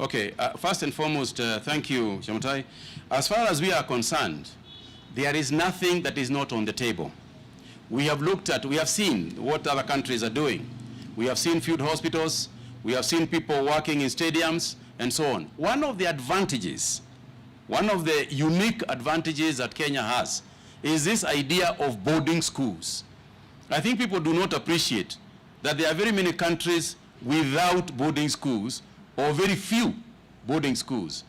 Okay, first and foremost, thank you, Shamutai. As far as we are concerned, there is nothing that is not on the table. We have looked at, we have seen what other countries are doing. We have seen field hospitals, we have seen people working in stadiums, and so on. One of the advantages, one of the unique advantages that Kenya has is this idea of boarding schools. I think people do not appreciate that there are very many countries without boarding schools, or very few boarding schools.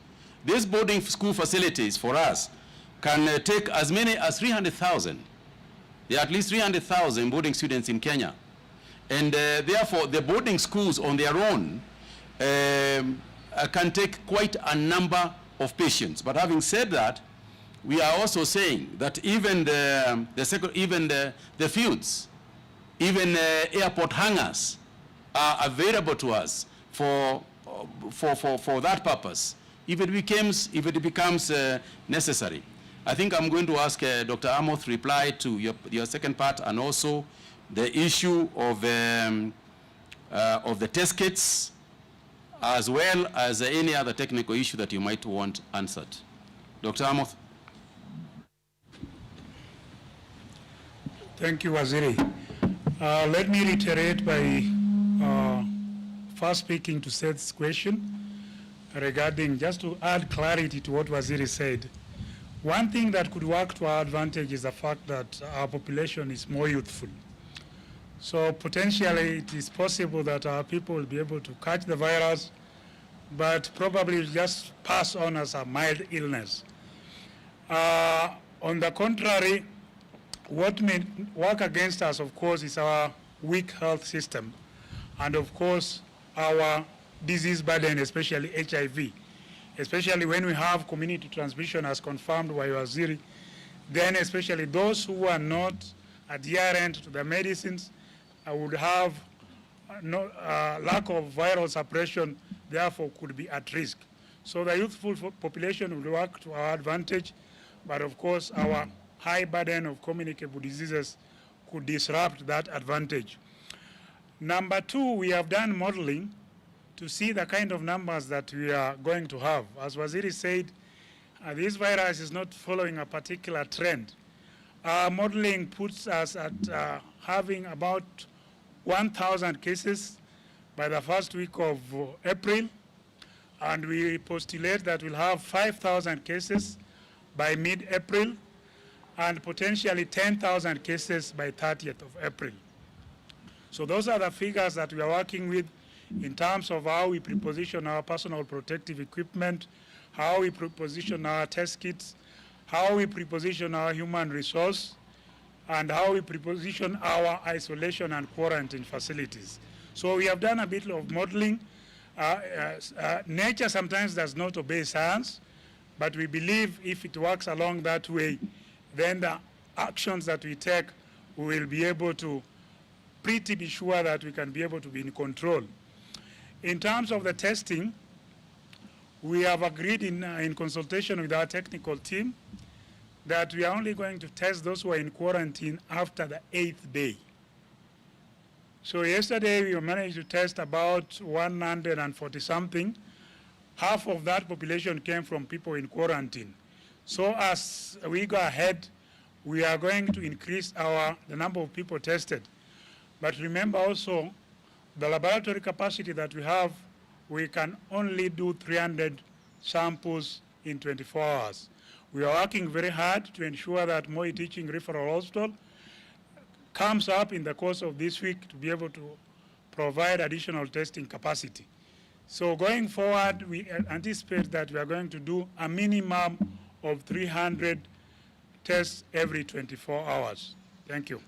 These boarding school facilities for us can take as many as 300,000. There are at least 300,000 boarding students in Kenya. And therefore, the boarding schools on their own can take quite a number of patients. But having said that, we are also saying that even the fields, even airport hangars are available to us for that purpose, if it becomes necessary. I think I'm going to ask Dr. Amoth to reply to your second part, and also the issue of the test kits, as well as any other technical issue that you might want answered. Dr. Amoth. Thank you, Waziri. Let me reiterate by first speaking to Seth's question regarding, just to add clarity to what Waziri said. One thing that could work to our advantage is the fact that our population is more youthful. So potentially it is possible that our people will be able to catch the virus, but probably just pass on as a mild illness. On the contrary, what may work against us, of course, is our weak health system, and of course, our disease burden, especially HIV. Especially when we have community transmission as confirmed by Waziri, then especially those who are not adherent to the medicines would have lack of viral suppression, therefore could be at risk. So the youthful population will work to our advantage, but of course our high burden of communicable diseases could disrupt that advantage. Number two, we have done modeling to see the kind of numbers that we are going to have. As Waziri said, this virus is not following a particular trend. Our modeling puts us at having about 1,000 cases by the first week of April, and we postulate that we'll have 5,000 cases by mid-April, and potentially 10,000 cases by 30th of April. So those are the figures that we are working with in terms of how we preposition our personal protective equipment, how we preposition our test kits, how we preposition our human resource, and how we preposition our isolation and quarantine facilities. So we have done a bit of modeling. Nature sometimes does not obey science, but we believe if it works along that way, then the actions that we take, we will be able to pretty be sure that we can be able to be in control. In terms of the testing, we have agreed in consultation with our technical team that we are only going to test those who are in quarantine after the 8th day. So yesterday we managed to test about 140 something. Half of that population came from people in quarantine. So as we go ahead, we are going to increase the number of people tested. But remember also, the laboratory capacity that we have, we can only do 300 samples in 24 hours. We are working very hard to ensure that Moi Teaching Referral Hospital comes up in the course of this week to be able to provide additional testing capacity. So going forward, we anticipate that we are going to do a minimum of 300 tests every 24 hours. Thank you.